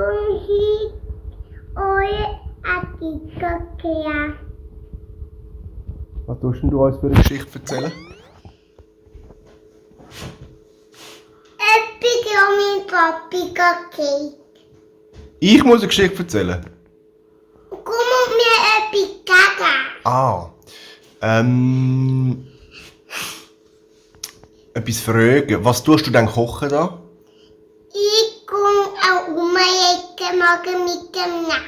Kunhi Oe Akikokea. Was tust denn du uns für eine Geschichte erzählen? Epigomi Papi Cake. Ich muss eine Geschichte erzählen? Como me epicaga. Etwas fragen. Was tust du denn kochen da? Ich komme auch morgen mit dem Nack.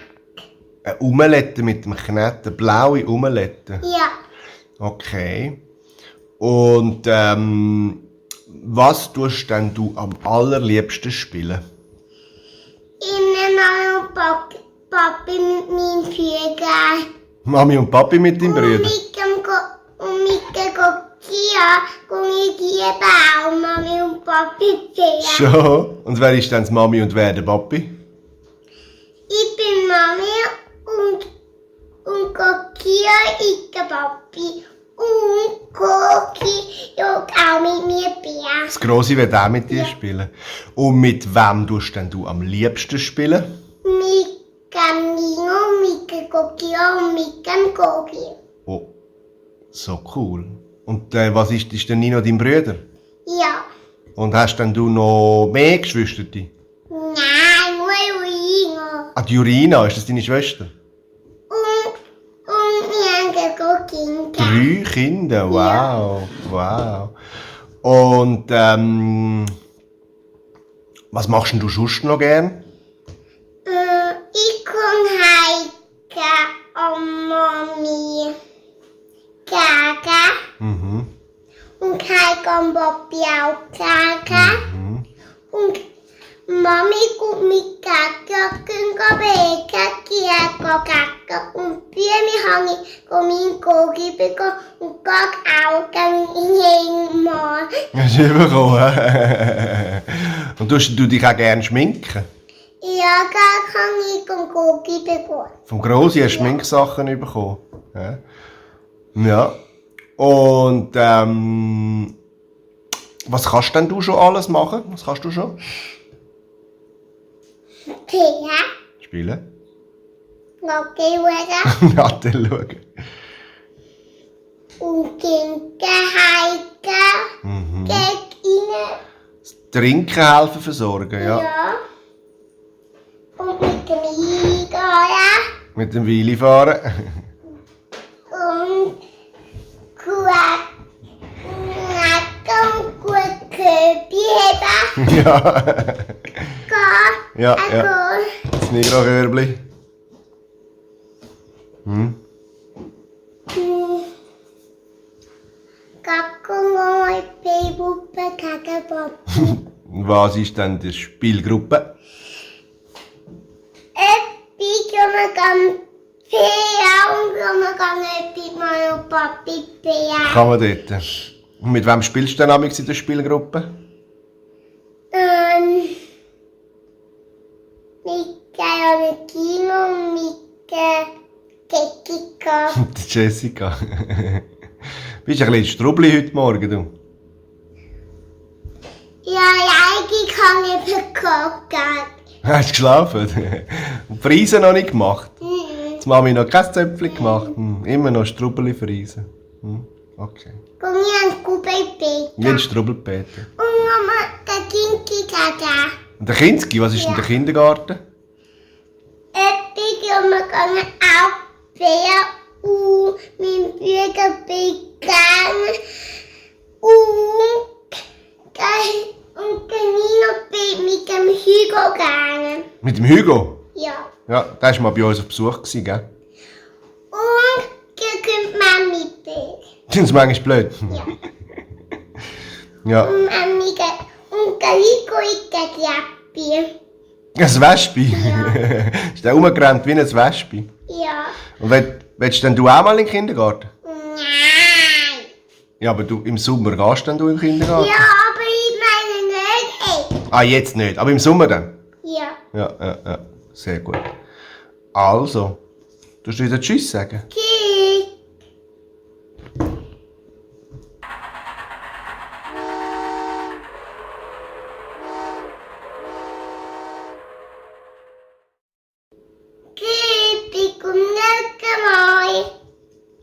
Eine Omelette mit dem Knete, eine blaue Omelette. Ja. Okay. Und was tust denn du am allerliebsten spielen? In Mama und Papi mit meinem Führer. Mami und Papi mit deinem Bruder? Und mit der Kokia komme ich hier auch Mami und Papi sehen. Schon. Und wer ist denn die Mami und wer der Papi? Ich bin Mami und Kokia ist der Papi. Und Koki schaut auch mit mir Bier. Das Grosse wird auch mit dir spielen. Und mit wem tust denn du am liebsten spielen? Mit dem Nino, mit der Kokia und mit dem Koki. Oh, so cool. Und was ist der Nino dein Bruder? Ja. Und hast denn du noch mehr Geschwister? Nein, nur Urino. Ah, die Jurina, ist das deine Schwester? Und wir haben Kinder. 3 Kinder, wow, wow. Und was machst denn du sonst noch gern? Ich komme heike an Mami Gaga. Mhm. Und heike an Papi auch Gaga. Und Mami kommt mit Gaga, gehen beten, Gaga. Und bei mir habe ich meinen Kogi bekommen und Gaga auch jeden Mal. Hast du bekommen? Und tust du dich auch gerne schminken? Ja, Gaga habe ich einen Kogi bekommen. Vom Grossi hast du Schminksachen bekommen. Ja. Und was kannst denn du schon alles machen? Was kannst du schon? Pia, Spielen? okay, oder? Ja, dann schauen. Und Kinder heike, geht ihnen. Trinken helfen, versorgen, ja. Ja. Und mit dem Hingehen. Mit dem Weili fahren. Und gut nacken und gut Köpi haben. Ja. Gehen. Ja, ja. Das Migros-Körbli. Gacko mal Babypuppe gegen Papi. Was ist denn die Spielgruppe? Ich kann Pia und ich mal und Papi Pia. Kann man dort. Und mit wem spielst du denn amigs in der Spielgruppe? Mit der Kino und mit der Jessica. Die Jessica. Bist du ein bisschen strubbelig heute Morgen, du? Ja, eigentlich kann ich verkochen. Hast du geschlafen? Und die Friese noch nicht gemacht? Die Mami noch kein Zöpfchen gemacht? Immer noch strubbelig Friese. Okay. Komm hier an Kuppe Peter. Wie ein Strubbelpeter. Und Mama, der Kinki da. Und der Kinski, was ist denn der Kindergarten? Ich und wir können auch Pia und mein Bruder begangen. Und der Nino bin mit dem Hugo gegangen. Mit dem Hugo? Ja. Ja, der war mal bei uns auf Besuch, gell? Und hier kommt Mami mit. Das ist manchmal blöd. Ja. Ja. Und Mami und der Hugo ist der Klappi. Ein Wespi? Ist der rumgerannt wie ein Wespi? Ja. Und willst denn du auch mal in den Kindergarten? Nein. Ja, aber du, im Sommer gehst denn du in den Kindergarten? Ja, aber ich meine nicht. Ah, jetzt nicht, aber im Sommer dann? Ja. Ja, sehr gut. Also, du wieder Tschüss sagen? Tschüss.